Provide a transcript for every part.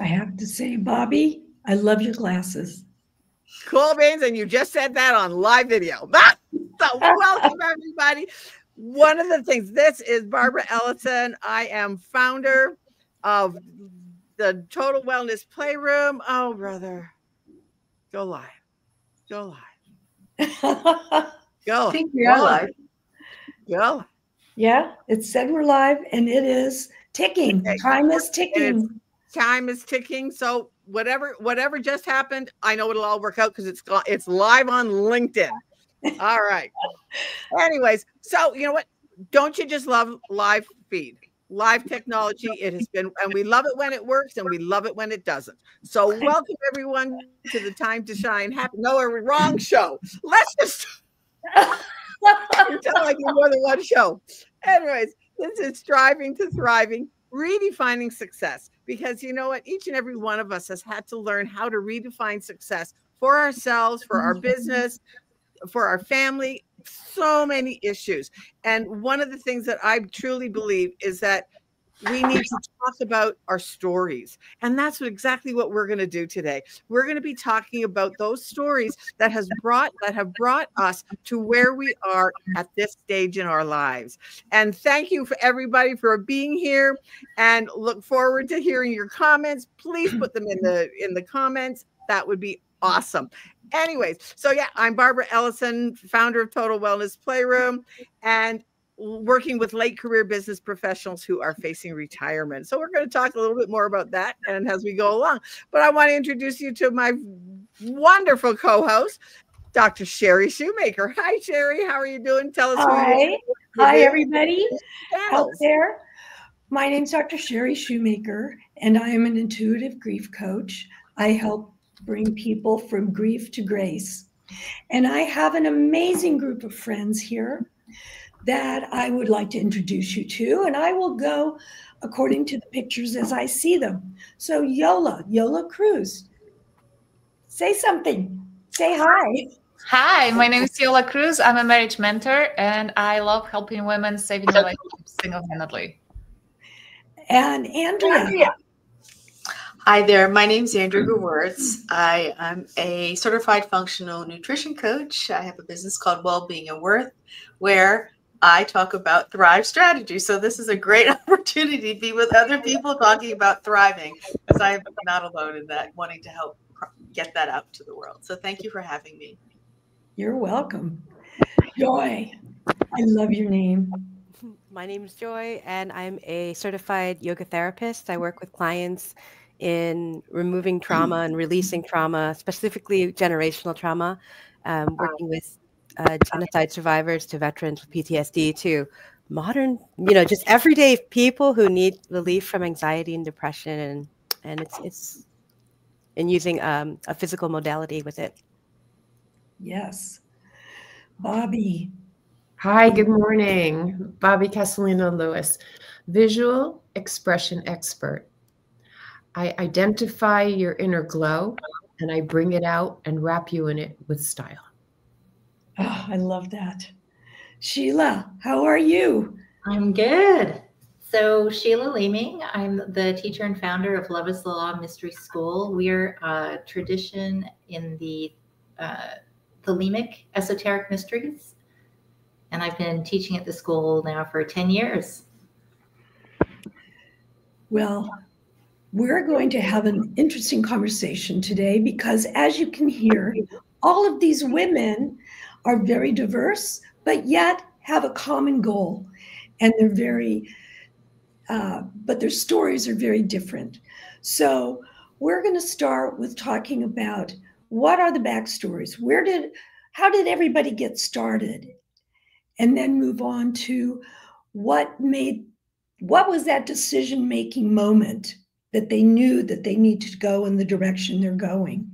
I have to say, Bobbie, I love your glasses. Cool beans, and you just said that on live video. So welcome, everybody. One of the things, this is Barbara Ellison. I am founder of the Total Wellness Playroom. Oh, brother. Go live. Go live. Go. I think we are live. Go. Yeah, it said we're live, and it is ticking. Okay. Time is ticking. Time is ticking. So whatever just happened, I know it'll all work out because it's live on LinkedIn. All right. Anyways, so you know what? Don't you just love live feed? Live technology. It has been, and we love it when it works, and we love it when it doesn't. So welcome everyone to the Time to Shine. No, a wrong show. Let's just tell like more than one show. Anyways, this is Striving to Thriving, redefining success. Because you know what? Each and every one of us has had to learn how to redefine success for ourselves, for our business, for our family, so many issues. And one of the things that I truly believe is that we need to talk about our stories. And that's exactly what we're going to do today. We're going to be talking about those stories that have brought us to where we are at this stage in our lives. And thank you for everybody for being here, and look forward to hearing your comments. Please put them in the comments. That would be awesome. Anyways, so yeah, I'm Barbara Ellison, founder of Total Wellness Playroom, and working with late career business professionals who are facing retirement. So we're going to talk a little bit more about that and as we go along. But I want to introduce you to my wonderful co-host, Dr. Sherry Shoemaker. Hi, Sherry. How are you doing? Tell us. Hi. Hi, everybody out there. My name's Dr. Sherry Shoemaker, and I am an intuitive grief coach. I help bring people from grief to grace. And I have an amazing group of friends here that I would like to introduce you to, and I will go according to the pictures as I see them. So Jola Cruise, say something. Say hi. Hi, my name is Jola Cruise. I'm a marriage mentor, and I love helping women saving their relationships single-handedly. And Andrea. Hi there, my name is Andrea Gewirtz. I am a certified functional nutrition coach. I have a business called Wellbeing and Worth, where I talk about Thrive strategy. So this is a great opportunity to be with other people talking about thriving, because I'm not alone in that, wanting to help get that out to the world. So thank you for having me. You're welcome. Joy, I love your name. My name is Joy, and I'm a certified yoga therapist. I work with clients in removing trauma and releasing trauma, specifically generational trauma, working with genocide survivors to veterans with PTSD to modern, just everyday people who need relief from anxiety and depression, and it's using a physical modality with it. Yes. Bobbie. Hi, good morning. Bobbie Casalino Lewis, visual expression expert. I identify your inner glow, and I bring it out and wrap you in it with style. Oh, I love that. Sheila, how are you? I'm good. So Sheila Leaming, I'm the teacher and founder of Love is the Law Mystery School. We're a tradition in the Thelemic esoteric mysteries. And I've been teaching at the school now for 10 years. Well, we're going to have an interesting conversation today because, as you can hear, all of these women are very diverse, but yet have a common goal. And they're very, but their stories are very different. So we're going to start with talking about what are the backstories? How did everybody get started? And then move on to what was that decision-making moment that they knew that they need to go in the direction they're going,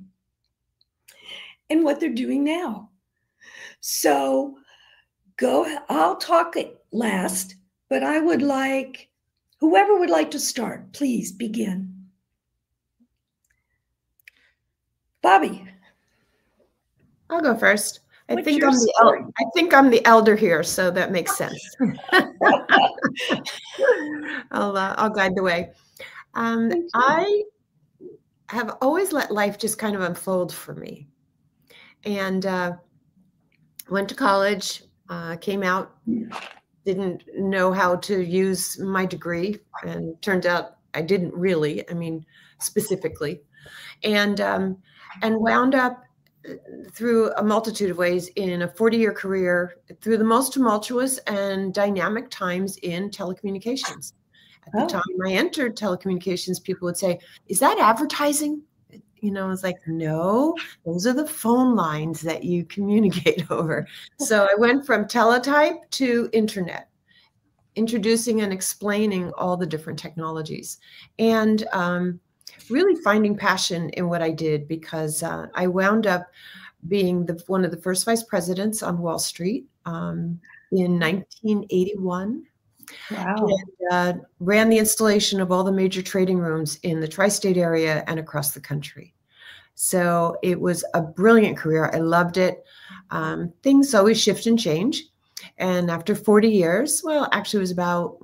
and what they're doing now. So I'll talk last, but I would like, whoever would like to start, please begin. Bobbie. I'll go first. I think I'm the elder here, so that makes sense. I'll guide the way. I have always let life just kind of unfold for me. And went to college, came out, didn't know how to use my degree, and turned out I didn't really, I mean, specifically, and wound up through a multitude of ways in a 40-year career through the most tumultuous and dynamic times in telecommunications. At the time I entered telecommunications, people would say, "Is that advertising?" You know, I was like, "No, those are the phone lines that you communicate over." So I went from teletype to internet, introducing and explaining all the different technologies, and really finding passion in what I did, because I wound up being one of the first vice presidents on Wall Street in 1981. Wow. And ran the installation of all the major trading rooms in the tri-state area and across the country. So it was a brilliant career. I loved it. Things always shift and change. And after 40 years, well, actually it was about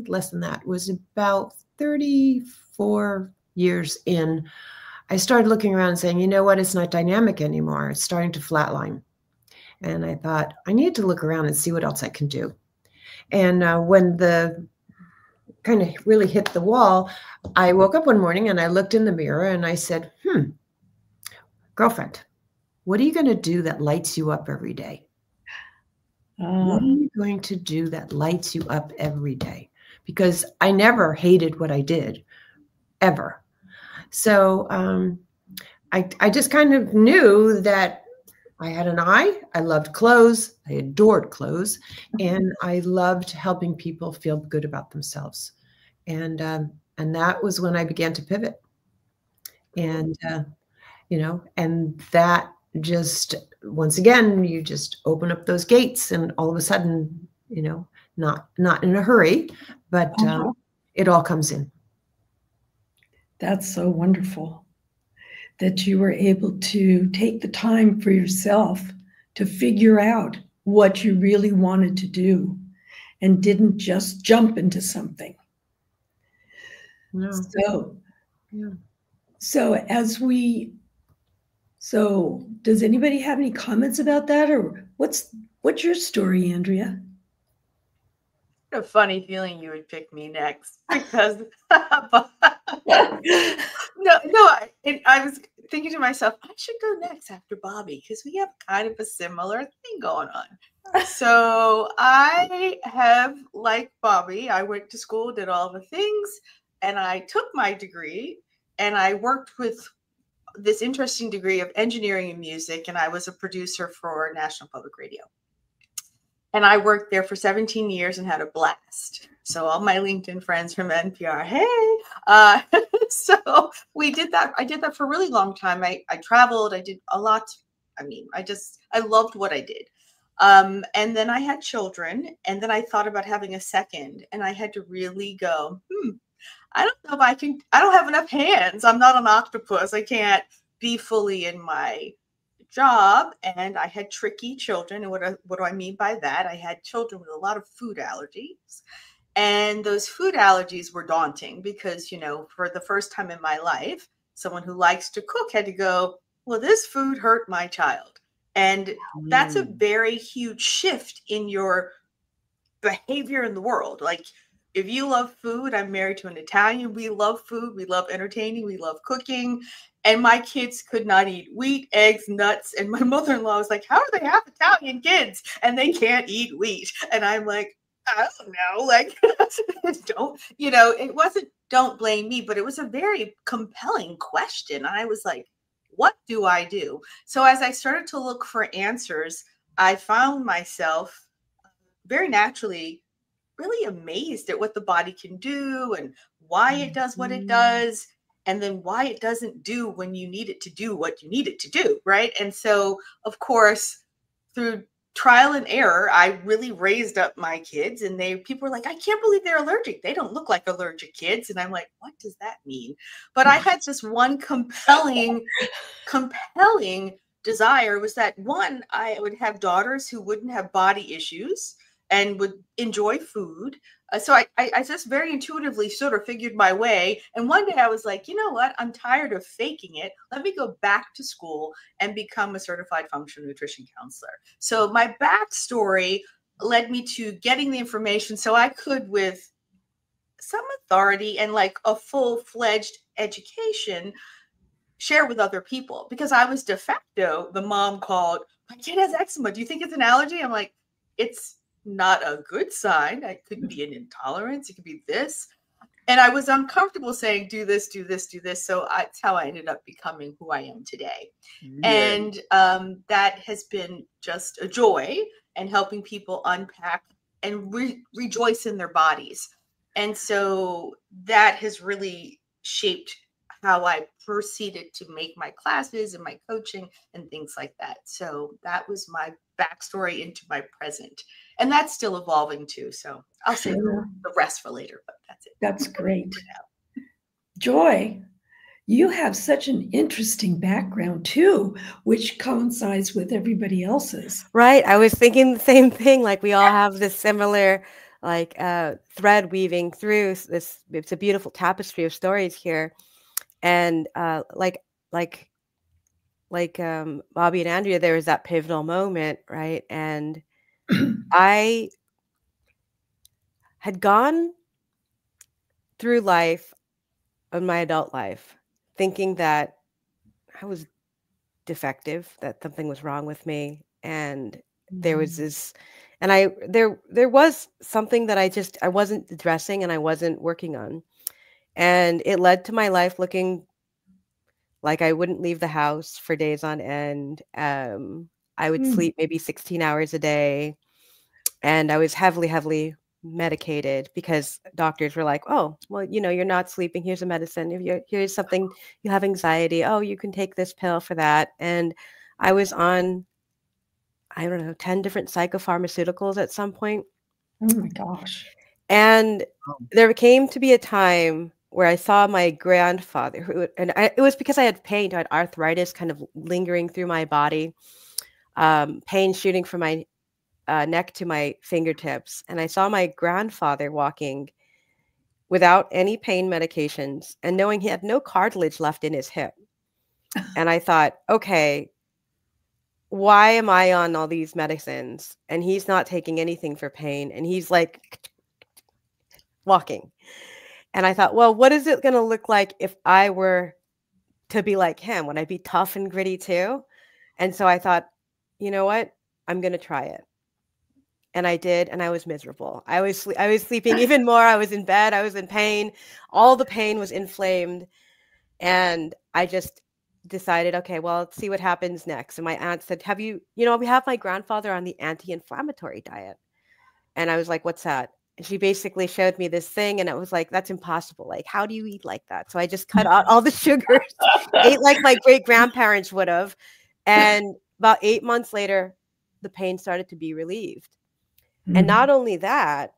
less than that. It was about 34 years in, I started looking around and saying, you know what, it's not dynamic anymore. It's starting to flatline. And I thought, I need to look around and see what else I can do. And when the kind of really hit the wall, I woke up one morning and I looked in the mirror and I said, girlfriend, what are you going to do that lights you up every day? What are you going to do that lights you up every day? Because I never hated what I did, ever. So I just kind of knew that I had an eye. I loved clothes. I adored clothes. And I loved helping people feel good about themselves. And that was when I began to pivot. And, you know, and that just, once again, you just open up those gates and all of a sudden, you know, not in a hurry, but it all comes in. That's so wonderful that you were able to take the time for yourself to figure out what you really wanted to do and didn't just jump into something. No. So does anybody have any comments about that, or what's your story, Andrea? A funny feeling you would pick me next, because I was thinking to myself, I should go next after Bobbie, because we have kind of a similar thing going on. So I have, like Bobbie, I went to school, did all the things, and I took my degree and I worked with this interesting degree of engineering and music, and I was a producer for National Public Radio. And I worked there for 17 years and had a blast. So all my LinkedIn friends from NPR, hey. So we did that. I did that for a really long time. I traveled. I did a lot. I mean, I loved what I did. And then I had children. And then I thought about having a second. And I had to really go, I don't know if I can. I don't have enough hands. I'm not an octopus. I can't be fully in my job. And I had tricky children. And what do I mean by that? I had children with a lot of food allergies. And those food allergies were daunting because, you know, for the first time in my life, someone who likes to cook had to go, well, this food hurt my child. And that's a very huge shift in your behavior in the world. Like, if you love food, I'm married to an Italian. We love food. We love entertaining. We love cooking. And my kids could not eat wheat, eggs, nuts. And my mother-in-law was like, how do they have Italian kids and they can't eat wheat? And I'm like, I don't know. Like, don't, you know, it wasn't, don't blame me, but it was a very compelling question. I was like, what do I do? So as I started to look for answers, I found myself very naturally really amazed at what the body can do and why it does what it does, and then why it doesn't do when you need it to do what you need it to do, right? And so, of course, through trial and error, I really raised up my kids, and people were like, I can't believe they're allergic. They don't look like allergic kids. And I'm like, what does that mean? But I had just one compelling desire, was that one, I would have daughters who wouldn't have body issues and would enjoy food. So I just very intuitively sort of figured my way. And one day I was like, you know what? I'm tired of faking it. Let me go back to school and become a certified functional nutrition counselor. So my backstory led me to getting the information so I could, with some authority and like a full-fledged education, share with other people, because I was de facto the mom called, my kid has eczema. Do you think it's an allergy? I'm like, it's not a good sign. It could be an intolerance. It could be this. And I was uncomfortable saying, do this, do this, do this. So that's how I ended up becoming who I am today. Yeah. And that has been just a joy, and helping people unpack and rejoice in their bodies. And so that has really shaped how I proceeded to make my classes and my coaching and things like that. So that was my backstory into my present. And that's still evolving too. So I'll save the rest for later, but that's it. That's great. Joy, you have such an interesting background too, which coincides with everybody else's. Right. I was thinking the same thing. Like, we all have this similar like thread weaving through this. It's a beautiful tapestry of stories here. And like Bobbie and Andrea, there was that pivotal moment, right? And I had gone through life, in my adult life, thinking that I was defective, that something was wrong with me, and there was this, and there was something that I wasn't addressing and I wasn't working on. And it led to my life looking like I wouldn't leave the house for days on end. I would sleep maybe 16 hours a day. And I was heavily medicated, because doctors were like, oh, well, you're not sleeping. Here's a medicine. Here's something, you have anxiety. Oh, you can take this pill for that. And I was on, I don't know, 10 different psychopharmaceuticals at some point. Oh my gosh. And there came to be a time where I saw my grandfather, it was because I had pain. I had arthritis kind of lingering through my body, pain shooting from my neck to my fingertips. And I saw my grandfather walking without any pain medications, and knowing he had no cartilage left in his hip. And I thought, okay, why am I on all these medicines and he's not taking anything for pain, and he's like walking? And I thought, well, what is it going to look like if I were to be like him? Would I be tough and gritty too? And so I thought, you know what? I'm going to try it. And I did, and I was miserable. I was sleeping even more. I was in bed. I was in pain. All the pain was inflamed. And I just decided, okay, well, let's see what happens next. And my aunt said, we have my grandfather on the anti-inflammatory diet. And I was like, what's that? And she basically showed me this thing, and it was like, that's impossible. Like, how do you eat like that? So I just cut out all the sugars, ate like my great grandparents would have. And about 8 months later, the pain started to be relieved. And not only that,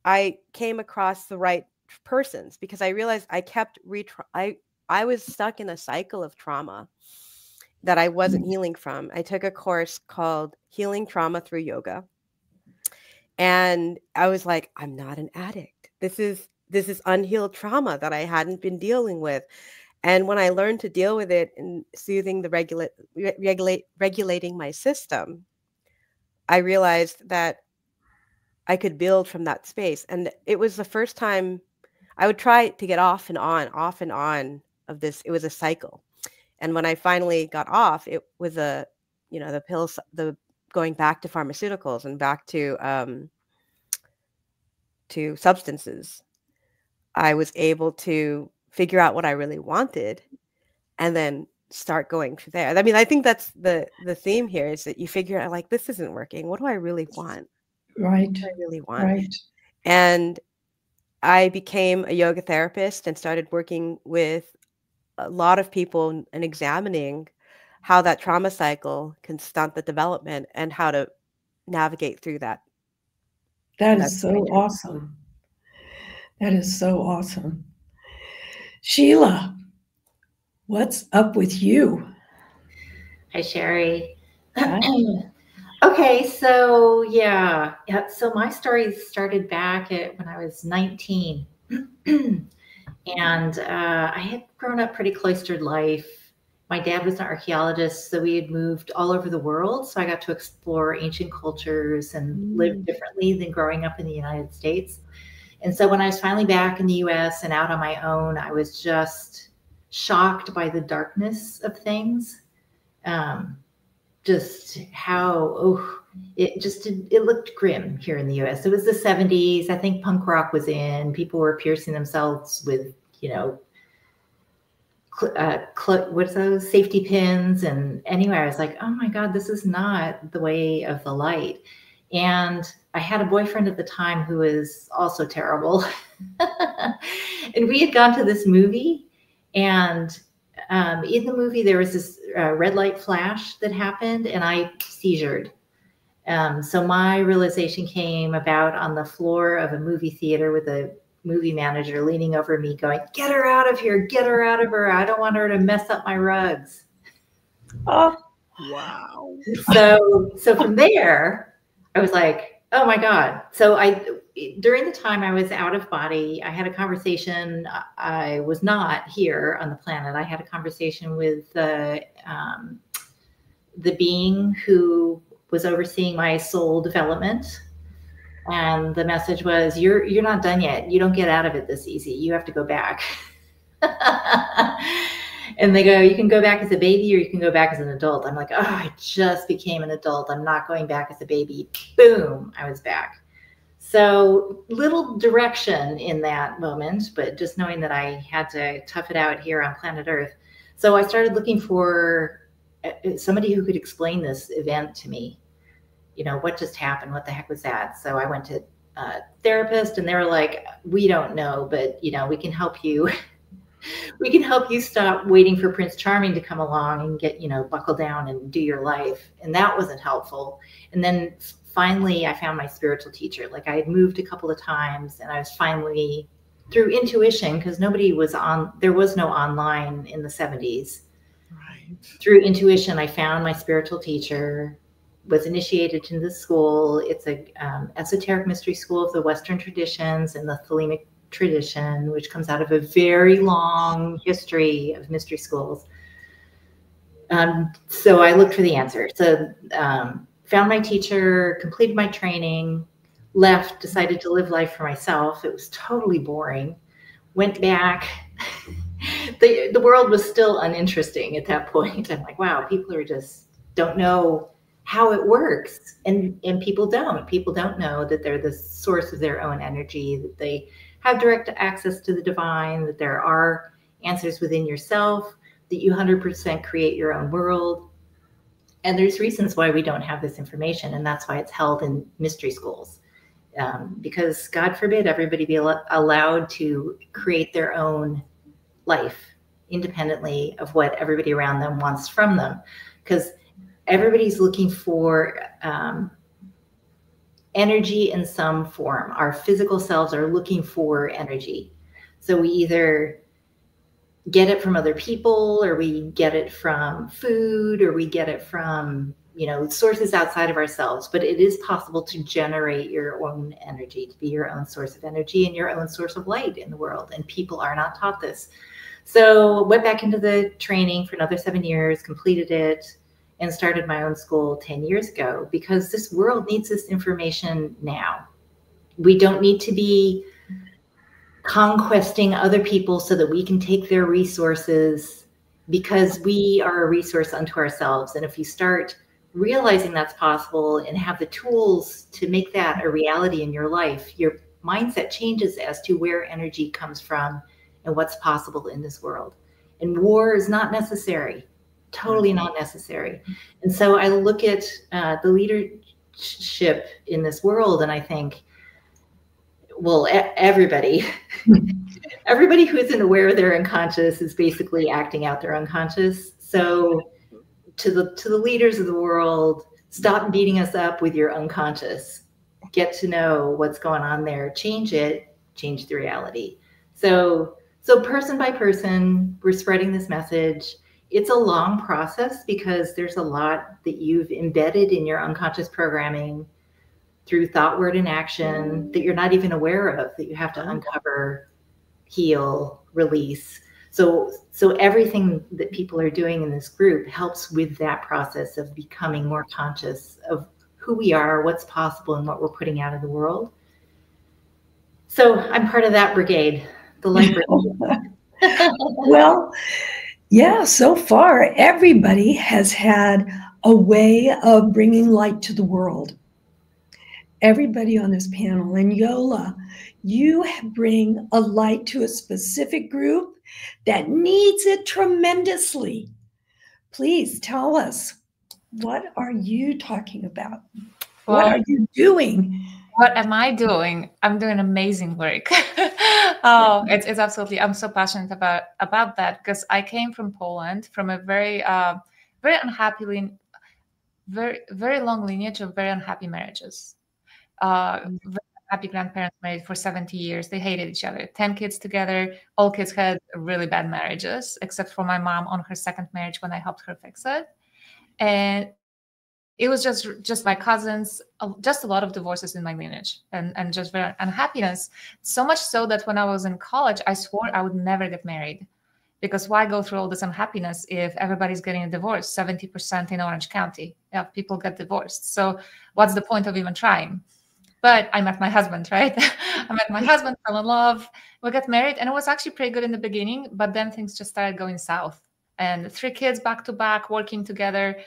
I came across the right persons, because I realized I was stuck in a cycle of trauma that I wasn't healing from. I took a course called Healing Trauma Through Yoga. And I was like, I'm not an addict. This is unhealed trauma that I hadn't been dealing with. And when I learned to deal with it and soothing regulating my system, I realized that I could build from that space. And it was the first time I would try to get off and on of this. It was a cycle. And when I finally got off, it was the pills, the going back to pharmaceuticals and back to substances. I was able to figure out what I really wanted, and then start going from there. I mean, I think that's the theme here, is that you figure out, like, this isn't working. What do I really want? Right. What do I really want? Right. And I became a yoga therapist and started working with a lot of people and examining how that trauma cycle can stunt the development and how to navigate through that. That is so awesome. That is so awesome. Sheila, what's up with you? Hi, Sherry. Hi. Okay, so yeah. So my story started back when I was 19. And I had grown up pretty cloistered life. My dad was an archaeologist, so we had moved all over the world. So I got to explore ancient cultures and live differently than growing up in the United States. And so when I was finally back in the US and out on my own, I was just shocked by the darkness of things. Just how, it looked grim here in the US. It was the 70s. I think punk rock was in. People were piercing themselves with, what's those, safety pins. And anyway, I was like, oh my God, this is not the way of the light. And I had a boyfriend at the time who was also terrible. And we had gone to this movie, and in the movie, there was this red light flash that happened, and I seizured. So my realization came about on the floor of a movie theater with a movie manager leaning over me going, get her out of here, get her out of her. I don't want her to mess up my rugs. Oh, wow. So from there, I was like, oh my God. So during the time I was out of body, I had a conversation. I was not here on the planet. I had a conversation with the being who was overseeing my soul development. And the message was, you're not done yet. You don't get out of it this easy. You have to go back. And they go, you can go back as a baby or you can go back as an adult. I'm like, oh, I just became an adult. I'm not going back as a baby. Boom, I was back. So little direction in that moment, but just knowing that I had to tough it out here on planet Earth. So I started looking for somebody who could explain this event to me. What just happened? What the heck was that? So I went to a therapist, and they were like, we don't know, but we can help you. We can help you stop waiting for Prince Charming to come along and get, buckle down and do your life. And that wasn't helpful. And then finally I found my spiritual teacher. Like, I had moved a couple of times, and I was finally, through intuition, because there was no online in the 70s. Right. Through intuition, I found my spiritual teacher, was initiated into the school. It's a esoteric mystery school of the Western traditions and the Thelemic tradition, which comes out of a very long history of mystery schools. So I looked for the answer. So found my teacher, completed my training, left, decided to live life for myself. It was totally boring. Went back. The world was still uninteresting at that point. I'm like, wow, people don't know how it works. And people don't know that they're the source of their own energy, that they have direct access to the divine, that there are answers within yourself, that you 100% create your own world. And there's reasons why we don't have this information. And that's why it's held in mystery schools. Because God forbid everybody be allowed to create their own life independently of what everybody around them wants from them. Because everybody's looking for energy in some form. Our physical selves are looking for energy. So we either get it from other people, or we get it from food, or we get it from, sources outside of ourselves. But it is possible to generate your own energy, to be your own source of energy and your own source of light in the world. And people are not taught this. So went back into the training for another 7 years, completed it, and started my own school 10 years ago, because this world needs this information now. We don't need to be conquesting other people so that we can take their resources, because we are a resource unto ourselves. And if you start realizing that's possible and have the tools to make that a reality in your life, your mindset changes as to where energy comes from and what's possible in this world. And war is not necessary. Totally not necessary. And so I look at the leadership in this world, and I think, well, everybody who isn't aware of their unconscious is basically acting out their unconscious. So to the leaders of the world, stop beating us up with your unconscious. Get to know what's going on there. Change it. Change the reality. So person by person, we're spreading this message. it's a long process because there's a lot that you've embedded in your unconscious programming through thought, word, and action that you're not even aware of, that you have to uncover, heal, release. So everything that people are doing in this group helps with that process of becoming more conscious of who we are, what's possible, and what we're putting out in the world. So I'm part of that brigade, the light brigade. Well, yeah, so far, everybody has had a way of bringing light to the world. Everybody on this panel. And Jola, you bring a light to a specific group that needs it tremendously. Please tell us, what are you talking about? What are you doing? What am I doing? I'm doing amazing work. Oh, it's absolutely, I'm so passionate about that because I came from Poland, from a very unhappy, very long lineage of very unhappy marriages. Very happy grandparents married for 70 years. They hated each other. 10 kids together. All kids had really bad marriages, except for my mom on her second marriage when I helped her fix it. And it was just my cousins, just a lot of divorces in my lineage and just very unhappiness. So much so that when I was in college, I swore I would never get married. Because why go through all this unhappiness if everybody's getting a divorce? 70% in Orange County, yeah, people get divorced. So what's the point of even trying? But I met my husband, right? I met my husband, fell in love, we got married, and it was actually pretty good in the beginning, but then things just started going south. And 3 kids back to back, working together,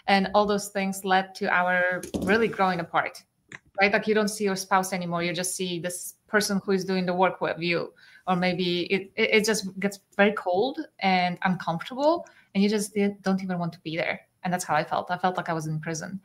and all those things led to our really growing apart, right? Like you don't see your spouse anymore, you just see this person who is doing the work with you. Or maybe it just gets very cold and uncomfortable, and you just don't even want to be there. And that's how I felt. I felt like I was in prison.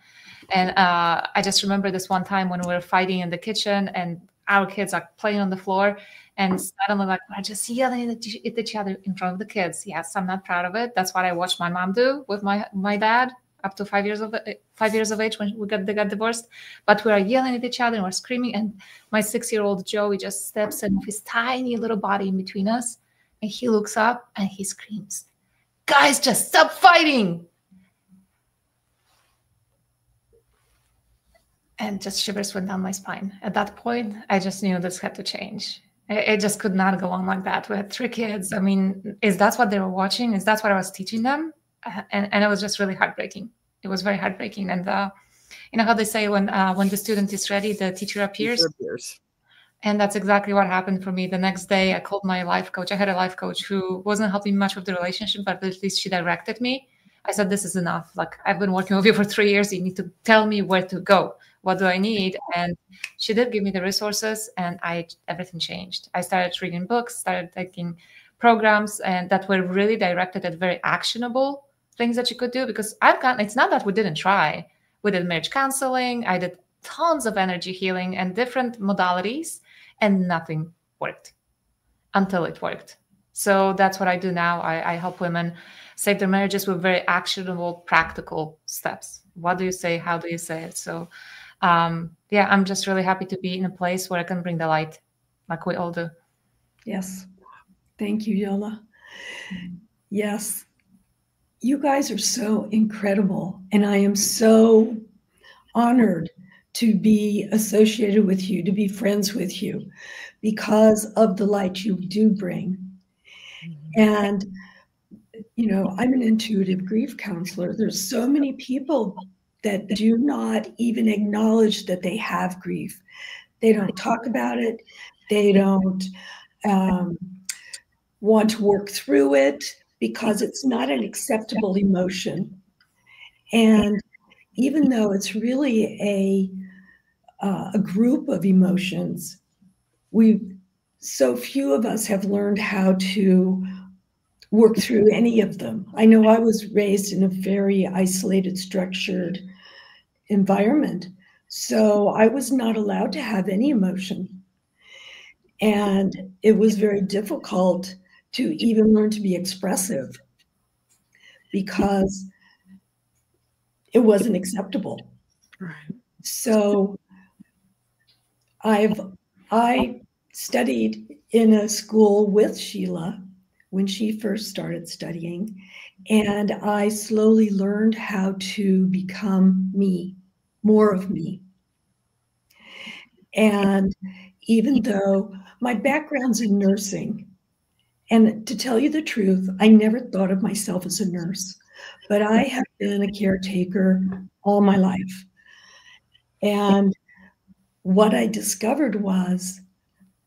And I just remember this one time when we were fighting in the kitchen and our kids are playing on the floor, and suddenly like we're just yelling at each other in front of the kids. Yes, I'm not proud of it. That's what I watched my mom do with my dad up to 5 years of age when they got divorced. But we are yelling at each other and we're screaming. And my 6-year-old Joey just steps in with his tiny little body in between us. And he looks up and he screams, "Guys, just stop fighting." And just shivers went down my spine. At that point, I just knew this had to change. It just could not go on like that. We had 3 kids. I mean, is that what they were watching? Is that what I was teaching them? And it was just really heartbreaking. It was very heartbreaking. And you know how they say when the student is ready, the teacher appears. And that's exactly what happened for me. The next day, I called my life coach. I had a life coach who wasn't helping much with the relationship, but at least she directed me. I said, "This is enough. Like, I've been working with you for 3 years. You need to tell me where to go. What do I need?" And she did give me the resources, and everything changed. I started reading books, started taking programs, and that were really directed at very actionable things that you could do. Because it's not that we didn't try. We did marriage counseling. I did tons of energy healing and different modalities, and nothing worked until it worked. So that's what I do now. I help women save their marriages with very actionable, practical steps. What do you say? How do you say it? So yeah, I'm just really happy to be in a place where I can bring the light like we all do. Yes. Thank you, Jola. Yes. You guys are so incredible. And I am so honored to be associated with you, to be friends with you, because of the light you do bring. And, you know, I'm an intuitive grief counselor. There's so many people that do not even acknowledge that they have grief. They don't talk about it. They don't want to work through it because it's not an acceptable emotion. And even though it's really a group of emotions, so few of us have learned how to work through any of them. I know I was raised in a very isolated, structured environment, so I was not allowed to have any emotion. And it was very difficult to even learn to be expressive because it wasn't acceptable. Right. So I studied in a school with Sheila when she first started studying. And I slowly learned how to become me, more of me. And even though my background's in nursing, and to tell you the truth, I never thought of myself as a nurse, but I have been a caretaker all my life. And what I discovered was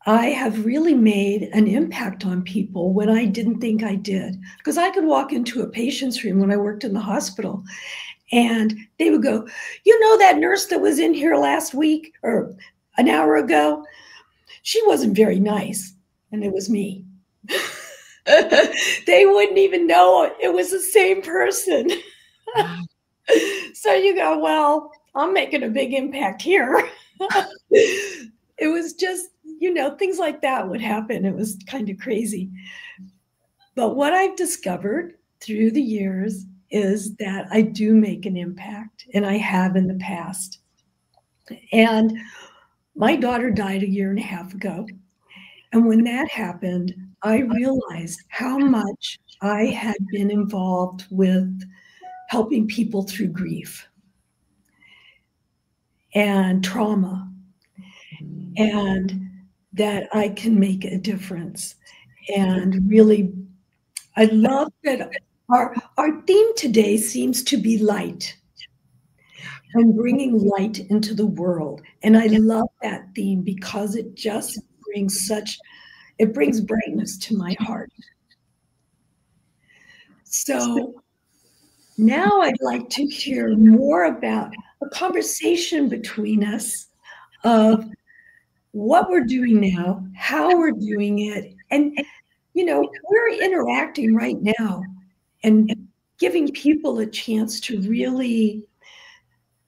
I have really made an impact on people when I didn't think I did. Because I could walk into a patient's room when I worked in the hospital, and they would go, you know, that nurse that was in here last week or an hour ago, she wasn't very nice. And it was me. They wouldn't even know it was the same person. So you go, well, I'm making a big impact here. It was just, you know, things like that would happen. It was kind of crazy. But what I've discovered through the years is that I do make an impact, and I have in the past. And my daughter died 1.5 years ago. And when that happened, I realized how much I had been involved with helping people through grief and trauma, and that I can make a difference. And really, I love that our theme today seems to be light and bringing light into the world. And I love that theme because it just brings it brings brightness to my heart. So now I'd like to hear more about a conversation between us of what we're doing now, how we're doing it. And, you know, we're interacting right now and giving people a chance to really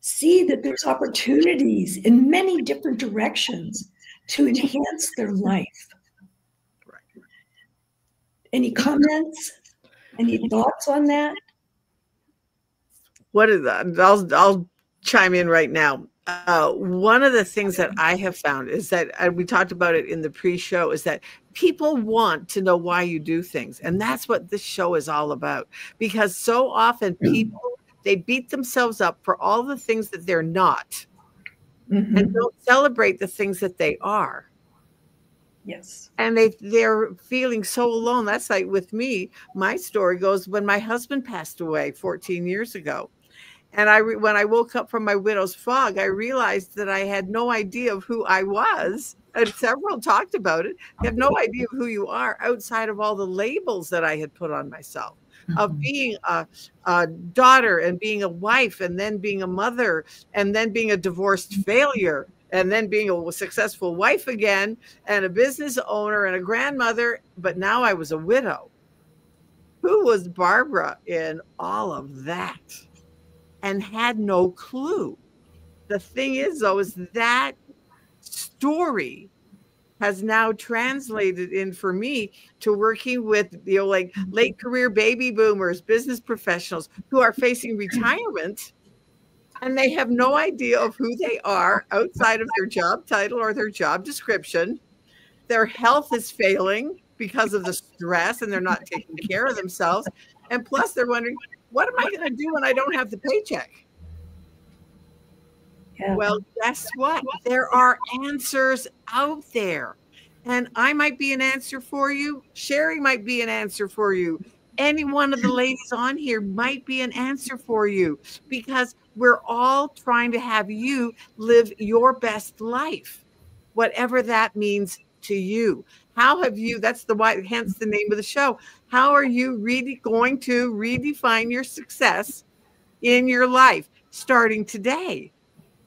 see that there's opportunities in many different directions to enhance their life. Any comments? Any thoughts on that? What is that? I'll chime in right now. One of the things that I have found is that, and we talked about it in the pre-show, is that people want to know why you do things. And that's what this show is all about. Because so often people, they beat themselves up for all the things that they're not, and don't celebrate the things that they are. Yes. And they're feeling so alone. That's like with me, my story goes when my husband passed away 14 years ago. And when I woke up from my widow's fog, I realized that I had no idea of who I was. And several talked about it. You have no idea of who you are outside of all the labels that I had put on myself, of being a daughter and being a wife and then being a mother and then being a divorced failure and then being a successful wife again and a business owner and a grandmother. But now I was a widow. Who was Barbara in all of that? And had no clue. The thing is, though, is that story has now translated in for me to working with, you know, like late career baby boomers, business professionals who are facing retirement, and they have no idea of who they are outside of their job title or their job description. Their health is failing because of the stress, and they're not taking care of themselves. And plus, they're wondering, what am I going to do when I don't have the paycheck? Yeah. Well, guess what? There are answers out there. And I might be an answer for you. Sherry might be an answer for you. Any one of the ladies on here might be an answer for you, because we're all trying to have you live your best life, whatever that means to you. How have you, that's the why, hence the name of the show. How are you really going to redefine your success in your life starting today?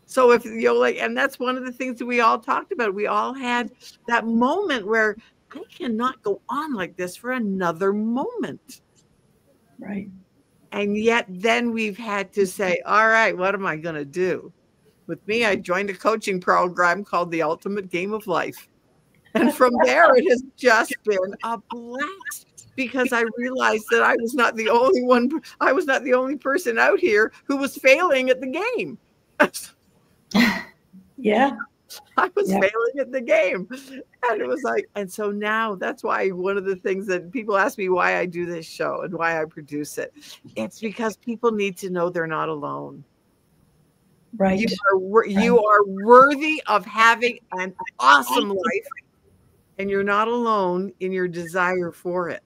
So if you know, like, and that's one of the things that we all talked about. We all had that moment where I cannot go on like this for another moment. Right. And yet then we've had to say, all right, what am I going to do? With me, I joined a coaching program called The Ultimate Game of Life. And from there, it has just been a blast, because I realized that I was not the only one. I was not the only person out here who was failing at the game. Yeah. I was failing at the game. And it was like, and so now that's why one of the things that people ask me why I do this show and why I produce it. It's because people need to know they're not alone. Right. You are worthy of having an awesome life, and you're not alone in your desire for it.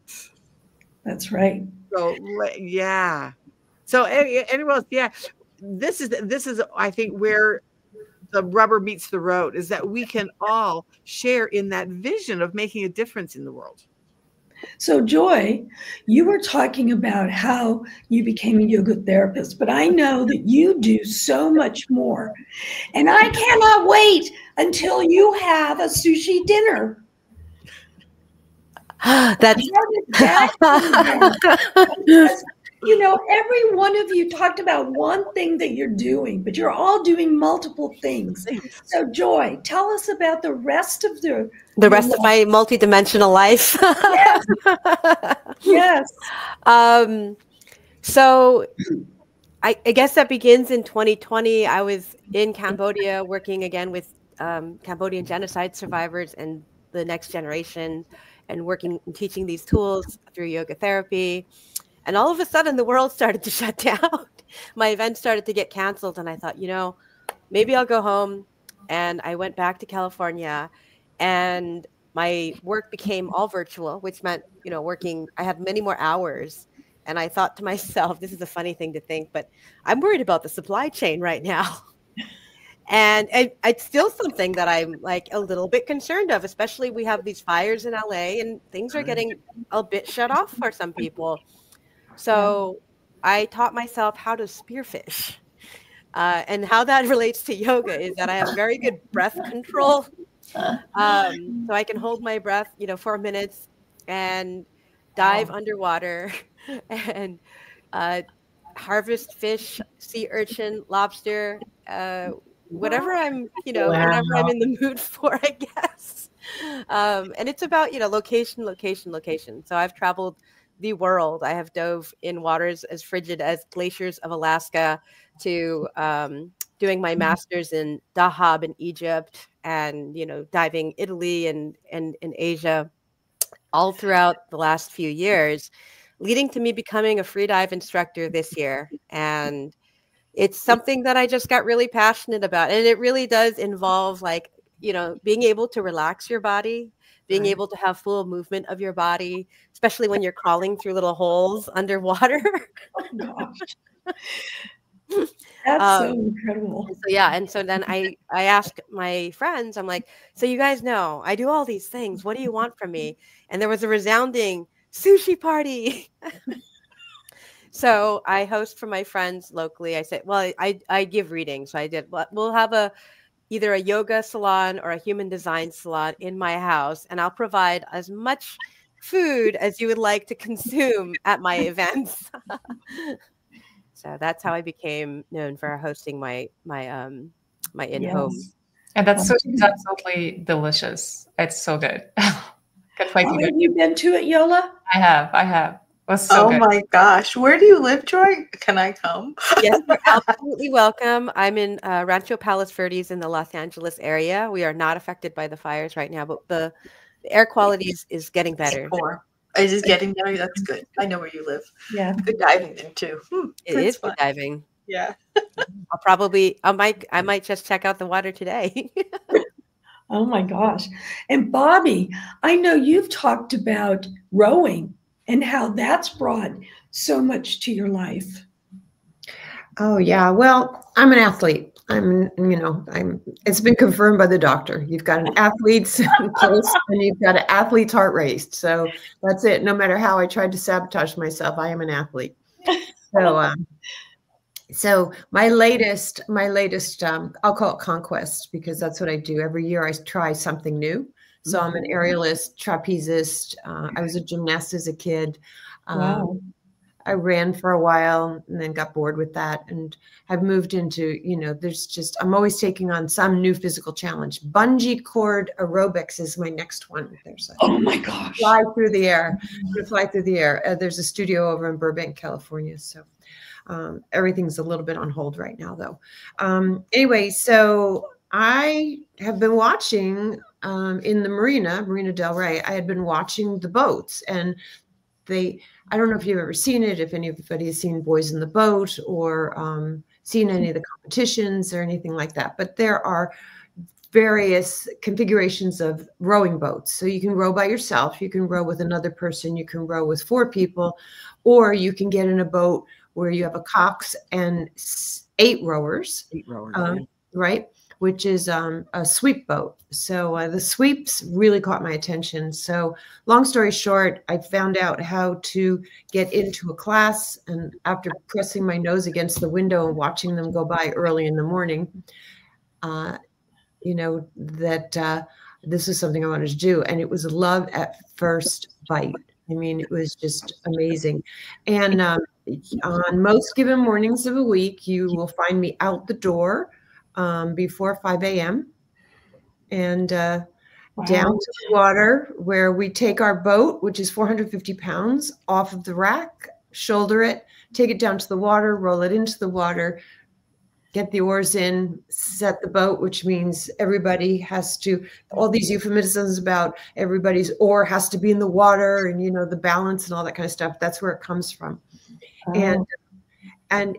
That's right. So yeah. So anyone else? Yeah. This is I think where the rubber meets the road, is that we can all share in that vision of making a difference in the world. So Joy, you were talking about how you became a yoga therapist, but I know that you do so much more. And I cannot wait until you have a sushi dinner. That's you know, every one of you talked about one thing that you're doing, but you're all doing multiple things. So Joy, tell us about the rest of the rest of my multidimensional life. Yes. So I guess that begins in 2020. I was in Cambodia working again with Cambodian genocide survivors and the next generation, and working and teaching these tools through yoga therapy. And all of a sudden, the world started to shut down. My event started to get canceled. And I thought, you know, maybe I'll go home. And I went back to California, and my work became all virtual, which meant, you know, I had many more hours. And I thought to myself, this is a funny thing to think, but I'm worried about the supply chain right now. And it's still something that I'm like a little bit concerned of, especially we have these fires in LA and things are getting a bit shut off for some people. So I taught myself how to spearfish. And how that relates to yoga is that I have very good breath control. So I can hold my breath, you know, 4 minutes and dive underwater and harvest fish, sea urchin, lobster, whatever I'm, you know, whatever I'm in the mood for, I guess. And it's about, you know, location. So I've traveled the world. I have dove in waters as frigid as glaciers of Alaska to doing my master's in Dahab in Egypt, and, you know, diving Italy and in Asia all throughout the last few years, leading to me becoming a free dive instructor this year. And it's something that I just got really passionate about. And it really does involve, like, you know, being able to relax your body, being able to have full movement of your body, especially when you're crawling through little holes underwater. Oh, gosh. That's so incredible. So, yeah. And so then I asked my friends, I'm like, so you guys know I do all these things. What do you want from me? And there was a resounding sushi party. So I host for my friends locally. I said, well, I give readings. So I did, we'll have either a yoga salon or a human design salon in my house, and I'll provide as much food as you would like to consume at my events. So that's how I became known for hosting my in-home. Yes. And that's absolutely delicious. It's so good. Have you been to it, Yola? I have. It was so good. Oh my gosh. Where do you live, Joy? Can I come? Yes, you're absolutely welcome. I'm in Rancho Palos Verdes in the Los Angeles area. We are not affected by the fires right now, but the air quality is getting better. Is it getting better? That's good. I know where you live. Yeah. Good diving there too. It is good diving. Yeah. I might just check out the water today. Oh my gosh. And Bobbie, I know you've talked about rowing and how that's brought so much to your life. Oh yeah. Well, I'm an athlete. It's been confirmed by the doctor. You've got an athlete's pulse and you've got an athlete's heart rate. So that's it. No matter how I tried to sabotage myself, I am an athlete. So my latest, I'll call it conquest, because that's what I do. Every year I try something new. So I'm an aerialist, trapezist. I was a gymnast as a kid. Wow. I ran for a while and then got bored with that, and have moved into, I'm always taking on some new physical challenge. Bungee cord aerobics is my next one. Oh my gosh. Fly through the air. There's a studio over in Burbank, California. So everything's a little bit on hold right now, though. Anyway, so I have been watching in the Marina Del Rey. I had been watching the boats, and I don't know if you've ever seen it, if anybody has seen Boys in the Boat or seen any of the competitions or anything like that. But there are various configurations of rowing boats. So you can row by yourself, you can row with another person, you can row with 4 people, or you can get in a boat where you have a cox and 8 rowers. 8 rowers, right? Which is a sweep boat. So the sweeps really caught my attention. So long story short, I found out how to get into a class, and after pressing my nose against the window and watching them go by early in the morning, you know, that this is something I wanted to do. And it was love at first bite. I mean, it was just amazing. And on most given mornings of a week, you will find me out the door before 5 a.m. and down to the water, where we take our boat, which is 450 pounds, off of the rack, shoulder it, take it down to the water, roll it into the water, get the oars in, set the boat, which means everybody has to, all these euphemisms about everybody's oar has to be in the water, and, you know, the balance and all that kind of stuff. That's where it comes from. And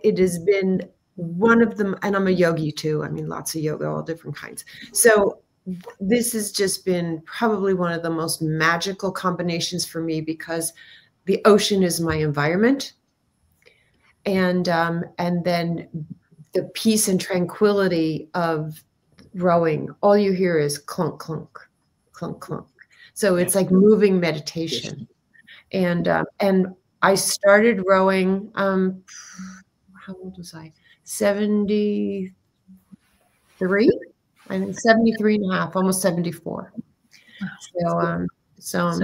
it has been one of them, and I'm a yogi too. I mean, lots of yoga, all different kinds. So this has just been probably one of the most magical combinations for me, because the ocean is my environment. And then the peace and tranquility of rowing, all you hear is clunk, clunk, clunk, clunk. So it's like moving meditation. And I started rowing, how old was I? 73? I think 73 and a half, almost 74. So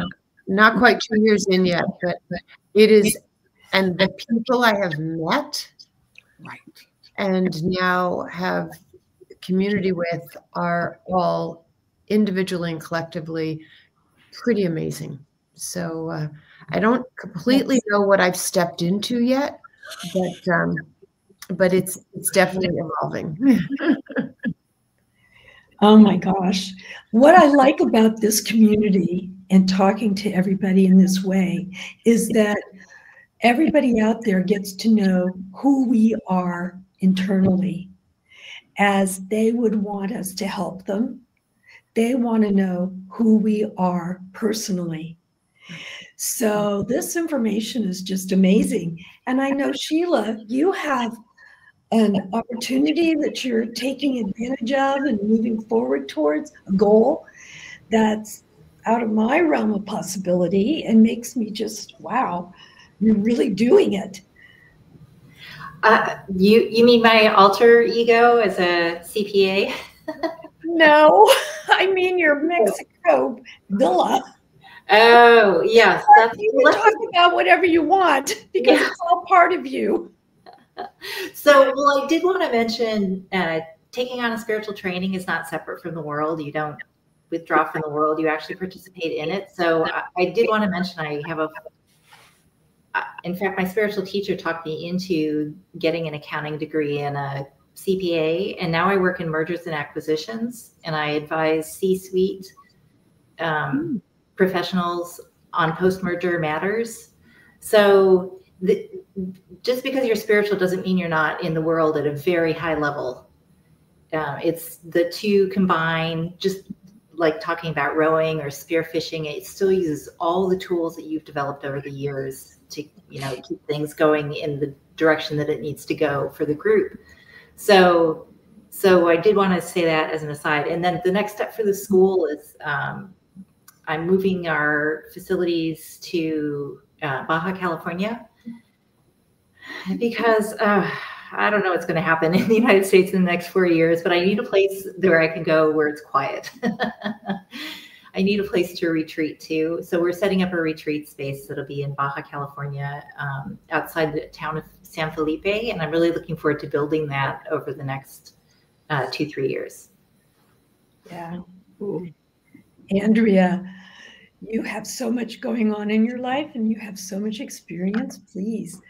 not quite 2 years in yet, but it is, and the people I have met, right, and now have community with are all individually and collectively pretty amazing. So I don't completely know what I've stepped into yet, but it's definitely evolving. Oh my gosh. What I like about this community and talking to everybody in this way is that everybody out there gets to know who we are internally, as they would want us to help them. They want to know who we are personally. So this information is just amazing. And I know, Sheila, you have an opportunity that you're taking advantage of and moving forward towards, a goal that's out of my realm of possibility and makes me just, wow, you're really doing it. You mean my alter ego as a CPA? No, I mean your Mexico villa. Oh, yes. You can talk about whatever you want, because it's all part of you. So, well, I did want to mention taking on a spiritual training is not separate from the world. You don't withdraw from the world. You actually participate in it. So I did want to mention I have in fact, my spiritual teacher talked me into getting an accounting degree and a CPA. And now I work in mergers and acquisitions, and I advise C-suite professionals on post-merger matters. So just because you're spiritual doesn't mean you're not in the world at a very high level. It's the two combined, just like talking about rowing or spearfishing, it still uses all the tools that you've developed over the years to, you know, keep things going in the direction that it needs to go for the group. So I did want to say that as an aside. And then the next step for the school is I'm moving our facilities to Baja California, because I don't know what's going to happen in the United States in the next 4 years, but I need a place where I can go where it's quiet. I need a place to retreat to. So we're setting up a retreat space that'll be in Baja California, outside the town of San Felipe. And I'm really looking forward to building that over the next 2-3 years. Yeah. Ooh. Andrea, you have so much going on in your life and you have so much experience. Please.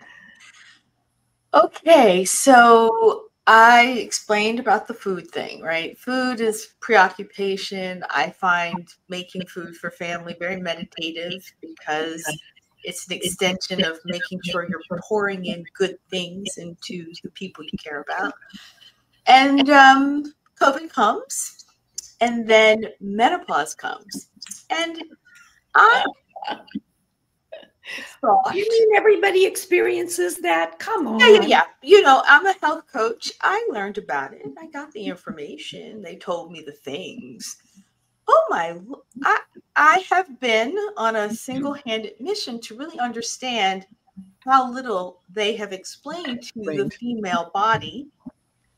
Okay, so I explained about the food thing, right? Food is preoccupation. I find making food for family very meditative because it's an extension of making sure you're pouring in good things into the people you care about. And COVID comes, and then menopause comes. And I thought, You mean everybody experiences that? Come on. yeah. You know, I'm a health coach. I learned about it. I got the information. They told me the things. Oh my, I have been on a single-handed mission to really understand how little they have explained to the female body,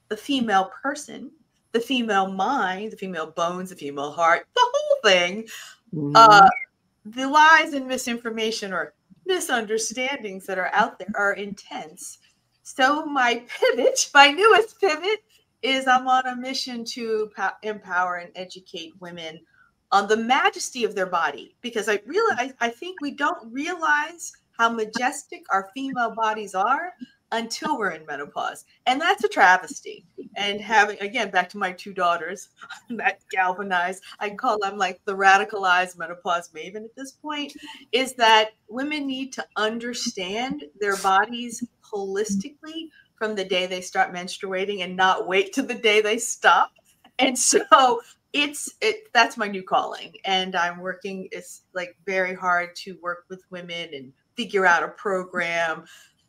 the female person, the female mind, the female bones, the female heart, the whole thing. The lies and misinformation or misunderstandings that are out there are intense. So my pivot, my newest pivot, is I'm on a mission to empower and educate women on the majesty of their body, because I think we don't realize how majestic our female bodies are until we're in menopause. And that's a travesty. And having, again, back to my two daughters, that galvanized, I call them like the radicalized menopause maven at this point, is that women need to understand their bodies holistically from the day they start menstruating and not wait to the day they stop. And so that's my new calling. And I'm working, it's like very hard to work with women and figure out a program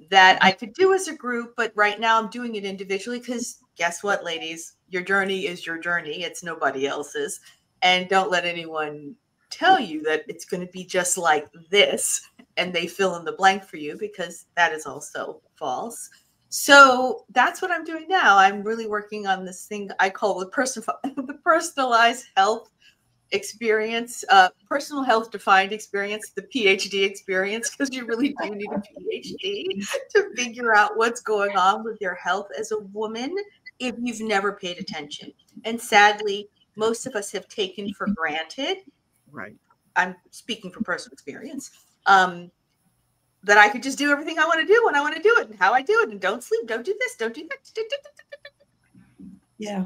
that I could do as a group, but right now I'm doing it individually because guess what, ladies? Your journey is your journey. It's nobody else's. And don't let anyone tell you that it's going to be just like this and they fill in the blank for you, because that is also false. So that's what I'm doing now. I'm really working on this thing I call the personalized health experience, personal health defined experience, the PhD experience, because you really do need a PhD to figure out what's going on with your health as a woman if you've never paid attention. And sadly, most of us have taken for granted, right? I'm speaking from personal experience, that I could just do everything I want to do when I want to do it and how I do it, and don't sleep, don't do this, don't do that. Yeah.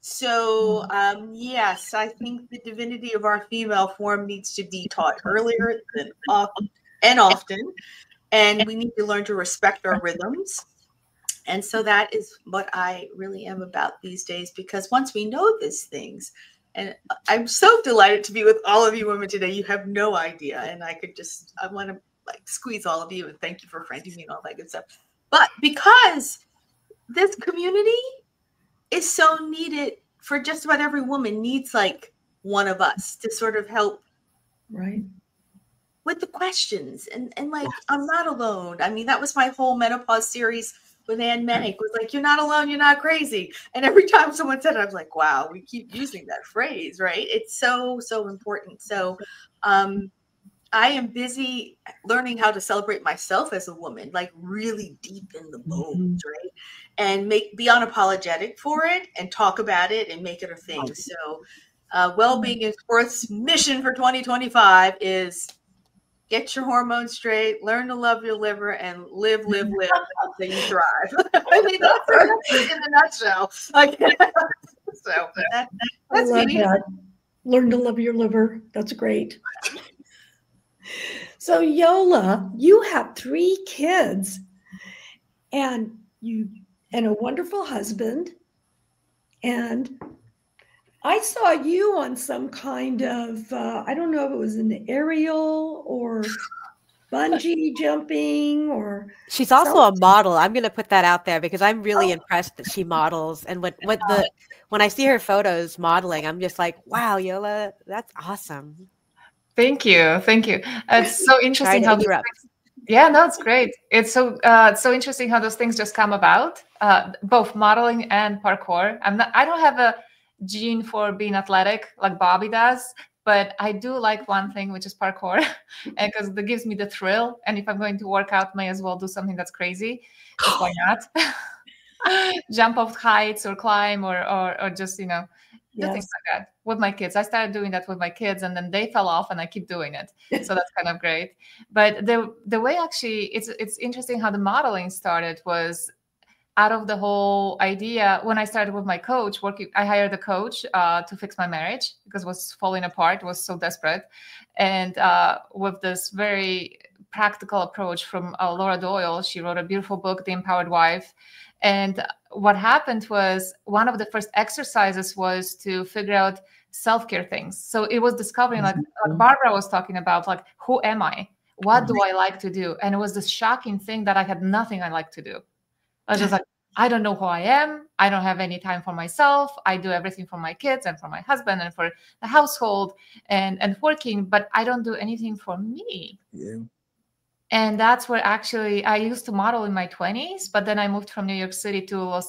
So, yes, I think the divinity of our female form needs to be taught earlier than often, and we need to learn to respect our rhythms. And so that is what I really am about these days, because once we know these things, and I'm so delighted to be with all of you women today. You have no idea. And I want to like squeeze all of you and thank you for friending me and all that good stuff. But because this community is so needed for just about every woman, needs like one of us to sort of help with the questions. And like, I'm not alone. I mean, that was my whole menopause series with Ann Mennick, was like, you're not alone, you're not crazy. And every time someone said it, I was like, wow, we keep using that phrase, right? It's so, so important. So I am busy learning how to celebrate myself as a woman, like really deep in the bones, right? And be unapologetic for it and talk about it and make it a thing. So Wellbeing is Worth's mission for 2025 is get your hormones straight, learn to love your liver, and live, so you thrive. I mean, that's it in a nutshell. So that's me. That. Learn to love your liver. That's great. So Jola, you have 3 kids and a wonderful husband. And I saw you on some kind of, I don't know if it was an aerial or bungee jumping or. She's also a model. I'm going to put that out there because I'm really impressed that she models. And when I see her photos modeling, I'm just like, wow, Jola, that's awesome. Thank you. It's so interesting how it's great. It's so interesting how those things just come about. Both modeling and parkour. I don't have a gene for being athletic like Bobbie does, but I do like one thing, which is parkour, because it gives me the thrill. And if I'm going to work out, may as well do something that's crazy. Why not? Jump off heights or climb or just things like that with my kids. I started doing that with my kids, and then they fell off, and I keep doing it. So that's kind of great. But the way actually, it's interesting how the modeling started was out of the whole idea, when I started with my coach working, I hired a coach to fix my marriage because it was falling apart, was so desperate. And with this very practical approach from Laura Doyle, she wrote a beautiful book, The Empowered Wife. And what happened was one of the first exercises was to figure out self-care things. So it was discovering, like Barbara was talking about, like, who am I? What do I like to do? And it was this shocking thing that I had nothing I like to do. I was just like, I don't know who I am. I don't have any time for myself. I do everything for my kids and for my husband and for the household and working, but I don't do anything for me. Yeah. And that's where actually I used to model in my 20s, but then I moved from New York City to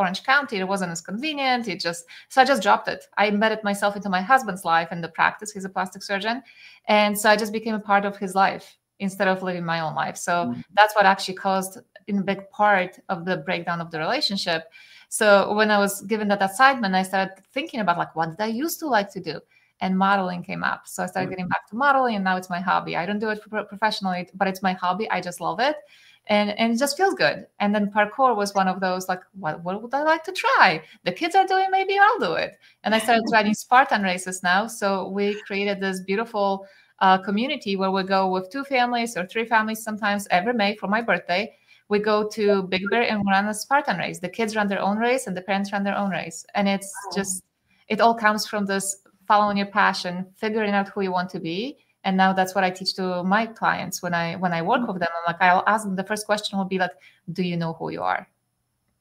Orange County. It wasn't as convenient. So I just dropped it. I embedded myself into my husband's life and the practice. He's a plastic surgeon. And so I just became a part of his life instead of living my own life. So that's what actually caused in a big part of the breakdown of the relationship. So when I was given that assignment, I started thinking about, like, what did I used to like to do? And modeling came up. So I started getting back to modeling, and now it's my hobby. I don't do it professionally, but it's my hobby. I just love it. And it just feels good. And then parkour was one of those, like, what would I like to try? The kids are doing, maybe I'll do it. And I started riding Spartan races now. So we created this beautiful community where we go with 2 families or 3 families sometimes every May for my birthday. We go to Big Bear and run a Spartan race. The kids run their own race and the parents run their own race. And it's just, it all comes from this following your passion, figuring out who you want to be. And now that's what I teach to my clients when I work with them. I'm like, I'll ask them, the first question will be like, do you know who you are?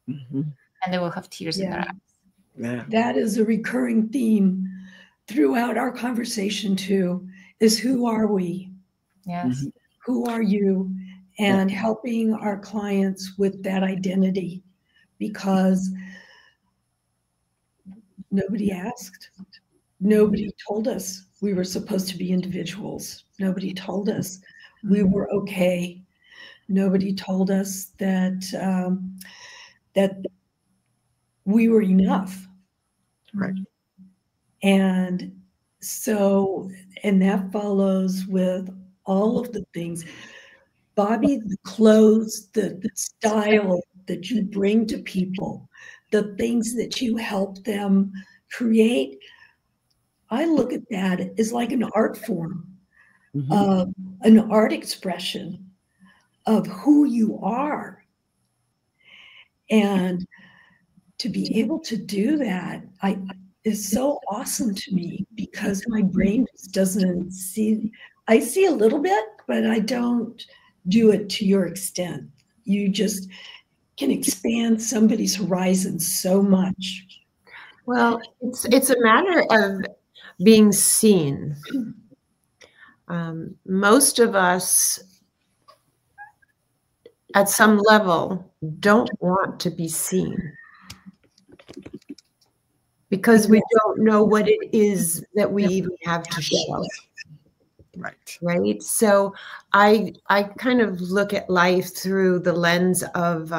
And they will have tears in their eyes. Yeah. That is a recurring theme throughout our conversation too, is who are we? Yes. Who are you? And helping our clients with that identity, because nobody asked. Nobody told us we were supposed to be individuals. Nobody told us we were okay. Nobody told us that that we were enough. Right. And so, and that follows with all of the things. Bobbie, the clothes, the style that you bring to people, the things that you help them create, I look at that as like an art form, an art expression of who you are. And to be able to do that is so awesome to me, because my brain just doesn't see. I see a little bit, but I don't do it to your extent. You just can expand somebody's horizon so much. Well, it's a matter of being seen. Most of us at some level don't want to be seen, because we don't know what it is that we even have to show. Right. So I kind of look at life through the lens of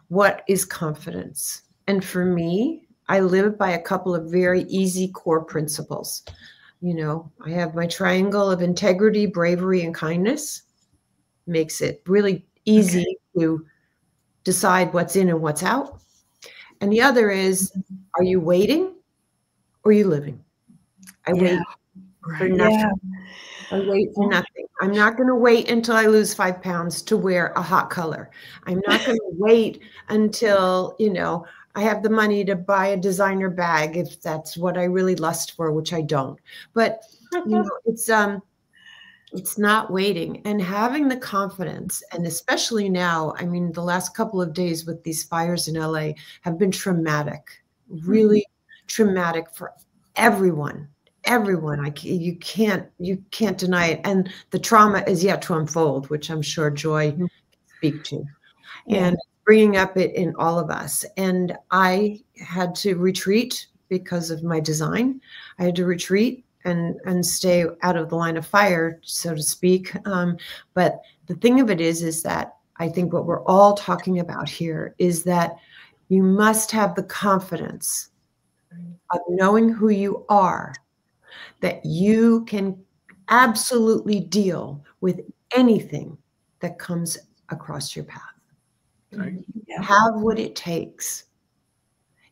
what is confidence. And for me, I live by a couple of very easy core principles. You know, I have my triangle of integrity, bravery, and kindness. Makes it really easy to decide what's in and what's out. And the other is, are you waiting or are you living? I wait for nothing. I wait for nothing. I'm not going to wait until I lose 5 pounds to wear a hot color. I'm not going to wait until, you know, I have the money to buy a designer bag if that's what I really lust for, which I don't. But you know, it's not waiting, and having the confidence. And especially now, I mean, the last couple of days with these fires in LA have been traumatic, really traumatic for everyone. Everyone, you can't deny it, and the trauma is yet to unfold, which I'm sure Joy can speak to, and bringing up it in all of us. And I had to retreat because of my design. I had to retreat and stay out of the line of fire, so to speak. But the thing of it is that I think what we're all talking about here is that you must have the confidence of knowing who you are, that you can absolutely deal with anything that comes across your path. Right. have what it takes.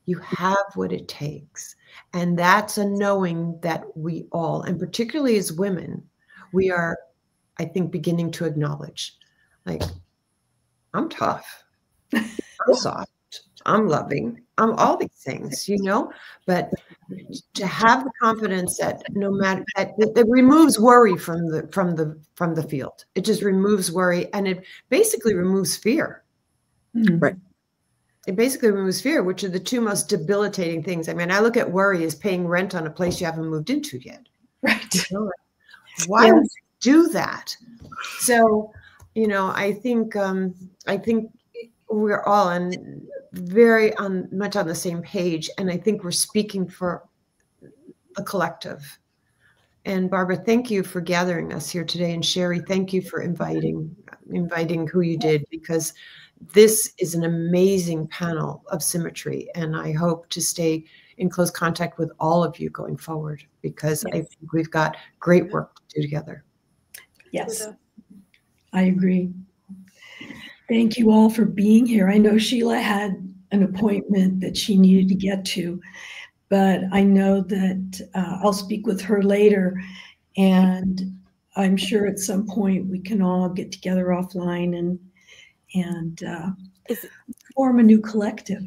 You have what it takes. And that's a knowing that we all, and particularly as women, we are, I think, beginning to acknowledge, like, I'm tough, I'm soft, I'm loving, I'm all these things, you know, but to have the confidence that no matter that removes worry from the field. It just removes worry, and it basically removes fear. Right. It basically removes fear, which are the two most debilitating things. I mean, I look at worry as paying rent on a place you haven't moved into yet. Right. You know, why would you do that? So, you know, I think we're all much on the same page, and I think we're speaking for the collective. And Barbara, thank you for gathering us here today, and Sherry, thank you for inviting who you did, because this is an amazing panel of symmetry, and I hope to stay in close contact with all of you going forward, because I think we've got great work to do together. Yes, I agree. Thank you all for being here. I know Sheila had an appointment that she needed to get to, but I know that I'll speak with her later, and I'm sure at some point we can all get together offline and form a new collective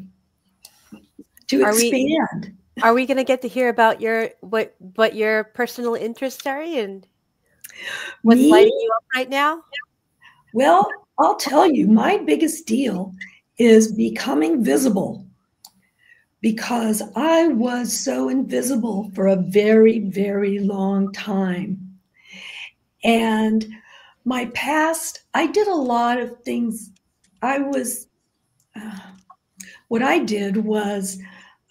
to expand. Are we going to get to hear about what your personal interests are and what's lighting you up right now? Well, I'll tell you, my biggest deal is becoming visible, because I was so invisible for a very, very long time. And my past, I did a lot of things. What I did was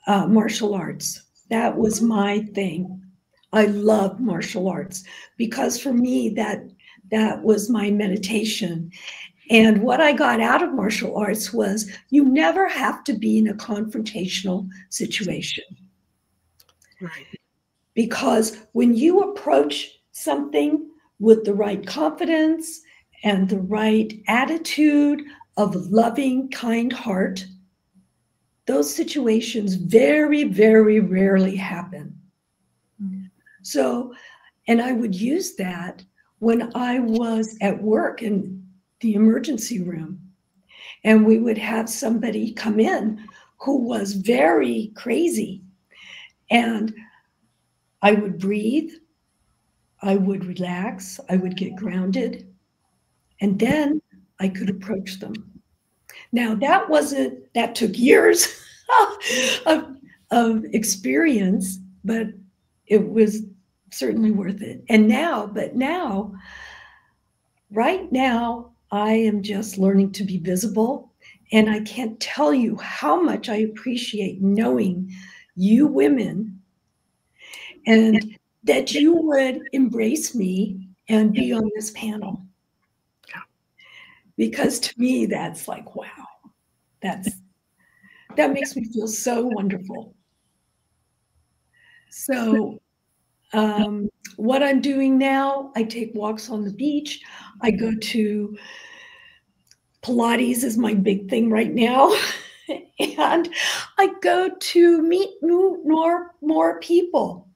martial arts. That was my thing. I loved martial arts, because for me, that was my meditation. And what I got out of martial arts was you never have to be in a confrontational situation. Right. Because when you approach something with the right confidence and the right attitude of loving, kind heart, those situations very, very rarely happen. Mm. So, and I would use that when I was at work in the emergency room, and we would have somebody come in who was very crazy, and I would breathe, I would relax, I would get grounded, and then I could approach them. Now that took years of experience, but it was certainly worth it. Right now, I am just learning to be visible, and I can't tell you how much I appreciate knowing you women, and that you would embrace me and be on this panel. Because to me, that's like, wow, that makes me feel so wonderful. So what I'm doing now, I take walks on the beach. I go to Pilates is my big thing right now. And I go to meet more people.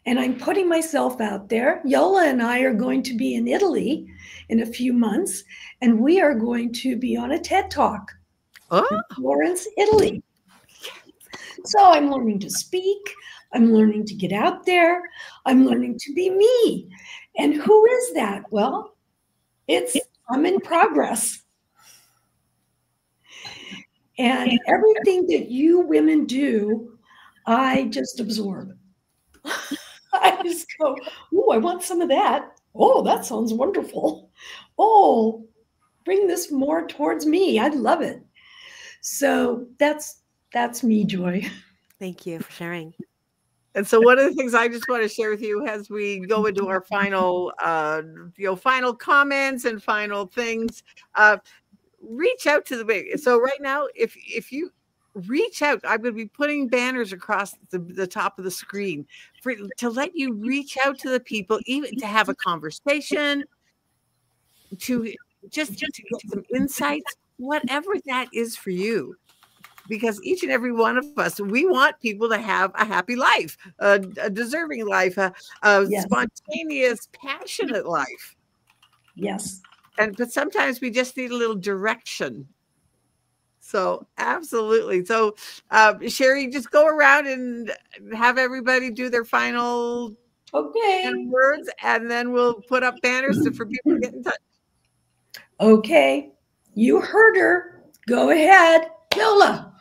And I'm putting myself out there. Jola and I are going to be in Italy in a few months, and we are going to be on a TED Talk in Florence, Italy. So I'm learning to speak. I'm learning to get out there. I'm learning to be me. And who is that? Well, I'm in progress. And everything that you women do, I just absorb. I just go, oh, I want some of that. Oh, that sounds wonderful. Oh, bring this more towards me. I love it. So that's me, Joy. Thank you for sharing. And so one of the things I just want to share with you as we go into our final, final comments and final things, reach out to the big. So right now, if you reach out, I'm going to be putting banners across the top of the screen to let you reach out to the people, even to have a conversation, to get some insights. whatever that is for you. Because each and every one of us, we want people to have a happy life, a deserving life, a Yes. spontaneous, passionate life. Yes. But sometimes we just need a little direction. So absolutely. So Sherry, just go around and have everybody do their final words, and then we'll put up banners for people to get in touch. Okay. You heard her. Go ahead. Yola.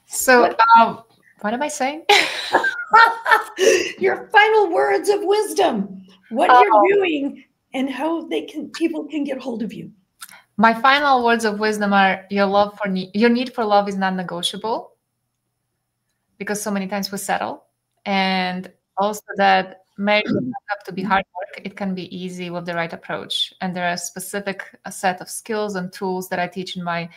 So what am I saying? Your final words of wisdom. What you're doing and how people can get hold of you. My final words of wisdom are your need for love is not negotiable, because so many times we settle, and also that marriage doesn't have to be hard work. It can be easy with the right approach. And there are a set of skills and tools that I teach in my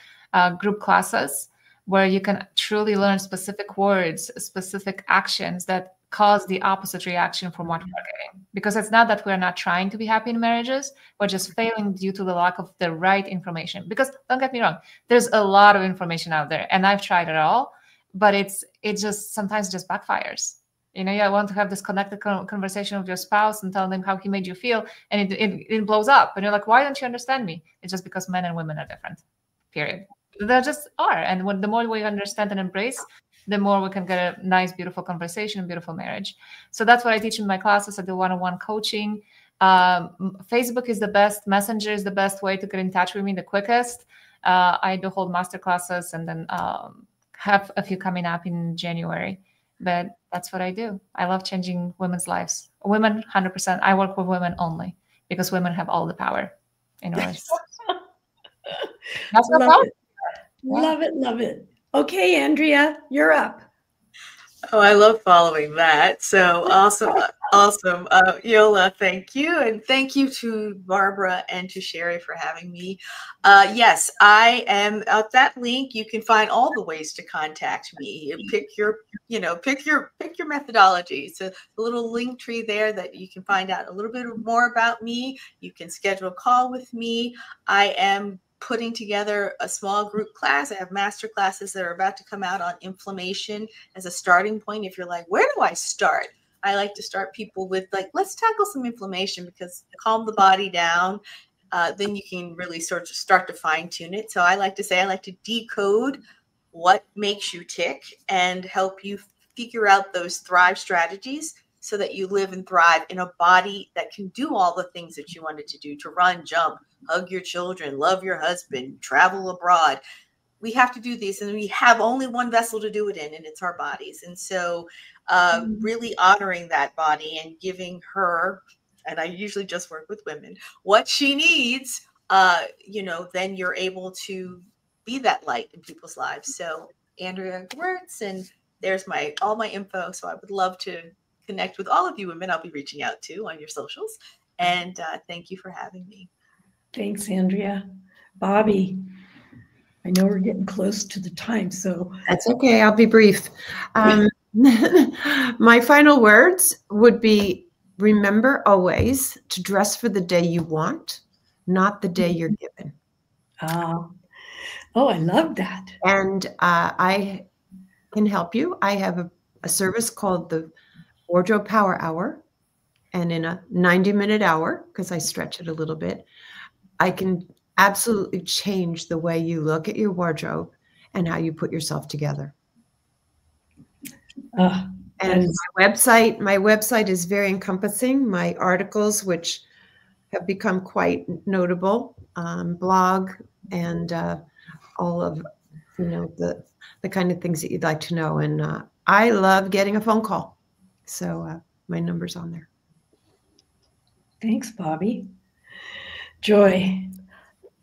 group classes, where you can truly learn specific words, specific actions that cause the opposite reaction from what we're getting. Because it's not that we're not trying to be happy in marriages, we're just failing due to the lack of the right information. Because don't get me wrong, there's a lot of information out there, and I've tried it all, but it just sometimes just backfires. You want to have this connected conversation with your spouse and tell them how he made you feel, and it blows up, and you're like, why don't you understand me? It's just because men and women are different, period. They just are. And the more we understand and embrace, the more we can get a nice, beautiful conversation, beautiful marriage. So that's what I teach in my classes. I do one-on-one coaching. Facebook is the best. Messenger is the best way to get in touch with me, the quickest. I do hold master classes, and then have a few coming up in January. But that's what I do. I love changing women's lives. Women, 100%. I work with women only, because women have all the power in ours. That's what Love it. Yeah. Love it. Love it. Okay, Andrea, you're up. Oh, I love following that. So awesome. Awesome. Yola, thank you. And thank you to Barbara and to Sherry for having me. Yes, I am at that link. You can find all the ways to contact me. Pick your methodology. It's a little link tree there that you can find out a little bit more about me. You can schedule a call with me. I am putting together a small group class. I have master classes that are about to come out on inflammation as a starting point. If you're like, where do I start? I like to start people with let's tackle some inflammation, because calm the body down. Then you can really sort of start to fine tune it. So I like to decode what makes you tick and help you figure out those thrive strategies, so that you live and thrive in a body that can do all the things that you wanted to do, to run, jump, hug your children, love your husband, travel abroad. We have to do these, and we have only one vessel to do it in, and it's our bodies. And so really honoring that body and giving her, and I usually just work with women, what she needs, then you're able to be that light in people's lives. So Andrea Gewirtz, and there's all my info. So I would love to connect with all of you women. I'll be reaching out to on your socials. And thank you for having me. Thanks, Andrea. Bobbie, I know we're getting close to the time, so. That's okay. I'll be brief. My final words would be, remember always to dress for the day you want, not the day you're given. Oh, I love that. And I can help you. I have a service called the Wardrobe Power Hour. And in a 90-minute hour, because I stretch it a little bit, I can absolutely change the way you look at your wardrobe and how you put yourself together. And my website is very encompassing. My articles, which have become quite notable, blog, and all of the kind of things that you'd like to know. And I love getting a phone call. So my number's on there. Thanks, Bobbie. Joy.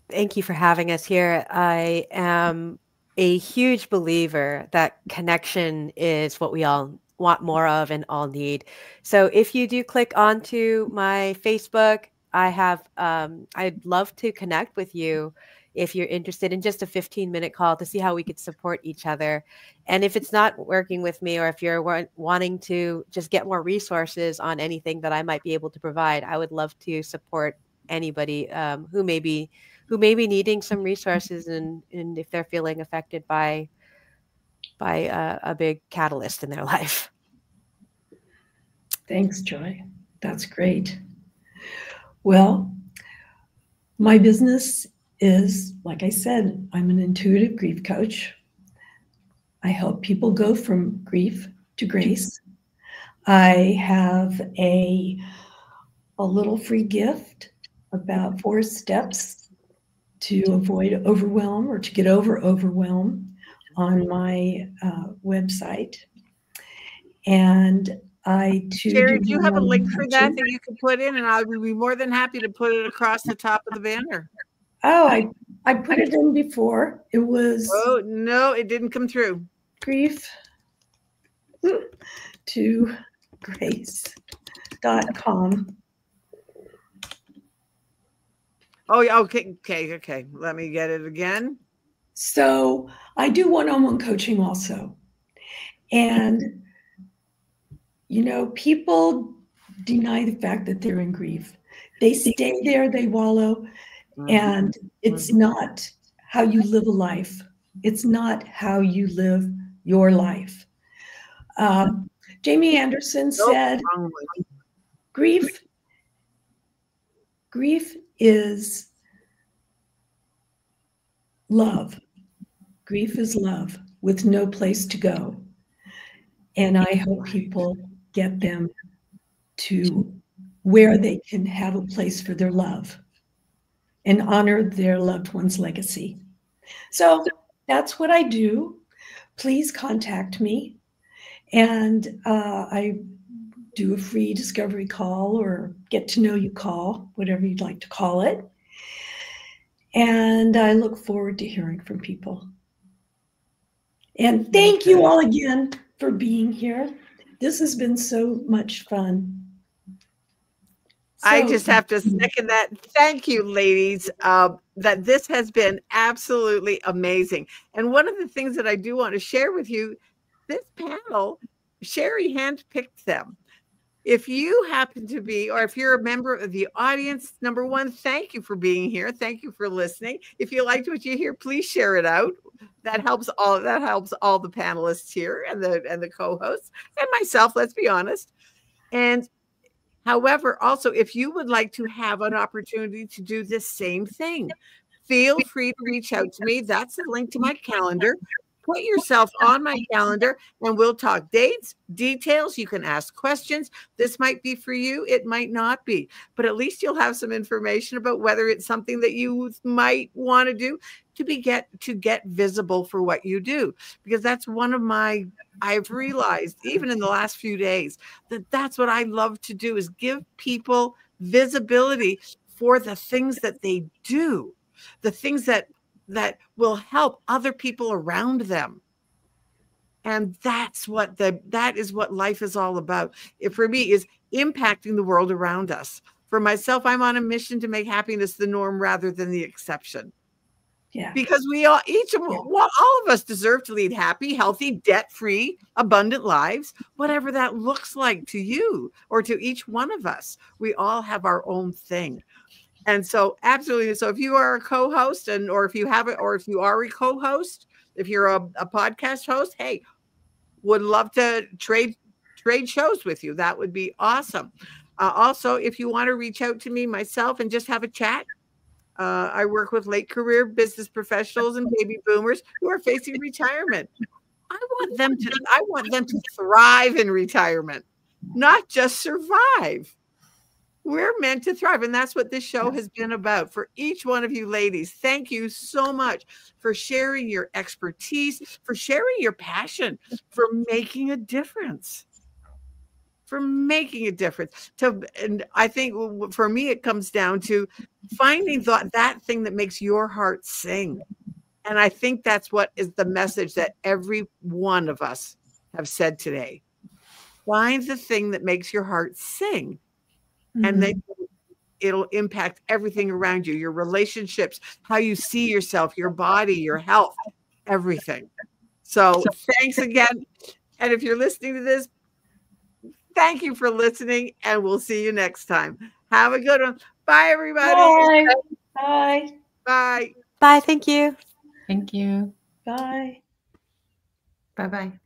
Thank you for having us here. I am a huge believer that connection is what we all want more of and all need. So if you do click onto my Facebook, I'd love to connect with you if you're interested in just a 15-minute call to see how we could support each other. And if it's not working with me, or if you're wanting to just get more resources on anything that I might be able to provide, I would love to support anybody who may be who may be needing some resources and if they're feeling affected by a big catalyst in their life. Thanks, Joy. That's great. Well, my business is, like I said, I'm an intuitive grief coach. I help people go from grief to grace. I have a little free gift about 4 steps to avoid overwhelm or to get over overwhelm on my website. And I too. Sherry, do you have a link for that you can put in? And I would be more than happy to put it across the top of the banner. Oh, I put it in before. It was. Oh, no, it didn't come through. Grief to grace.com. Oh, yeah. Okay. Let me get it again. So I do one-on-one coaching also. And, people deny the fact that they're in grief. They stay there, they wallow, and it's not how you live a life. It's not how you live your life. Jamie Anderson said, grief is love. Grief is love with no place to go. And I hope people get them to where they can have a place for their love and honor their loved one's legacy. So that's what I do. Please contact me. And I do a free discovery call or get to know you call, whatever you'd like to call it. And I look forward to hearing from people. And thank you all again for being here. This has been so much fun. I just have to second that. Thank you, ladies, that this has been absolutely amazing. And one of the things that I do want to share with you, this panel, Sherry handpicked them. If you happen to be, or if you're a member of the audience, number one, thank you for being here. Thank you for listening. If you liked what you hear, please share it out. That helps all the panelists here and the co-hosts and myself, let's be honest. And however, also, if you would like to have an opportunity to do this same thing, feel free to reach out to me. That's the link to my calendar. Put yourself on my calendar and we'll talk dates, details. You can ask questions. This might be for you. It might not be, but at least you'll have some information about whether it's something that you might want to do to get visible for what you do. Because that's I've realized even in the last few days that's what I love to do, is give people visibility for the things that they do, the things that will help other people around them. And that is what life is all about. For me, is impacting the world around us. For myself, I'm on a mission to make happiness the norm rather than the exception. Yeah. Because all of us deserve to lead happy, healthy, debt-free, abundant lives, whatever that looks like to you or to each one of us. We all have our own thing. And so absolutely. So if you are a co-host or if you are a co-host, if you're a podcast host, hey, would love to trade shows with you. That would be awesome. Also, if you want to reach out to me myself and just have a chat, I work with late career business professionals and baby boomers who are facing retirement. I want them to thrive in retirement, not just survive. We're meant to thrive. And that's what this show has been about for each one of you ladies. Thank you so much for sharing your expertise, for sharing your passion, for making a difference. And I think for me, it comes down to finding that thing that makes your heart sing. And I think that's what is the message that every one of us have said today. Find the thing that makes your heart sing. And then it'll impact everything around you, your relationships, how you see yourself, your body, your health, everything. So thanks again. And if you're listening to this, thank you for listening, and we'll see you next time. Have a good one. Bye, everybody. Bye. Bye. Bye. Bye. Thank you. Thank you. Bye. Bye-bye.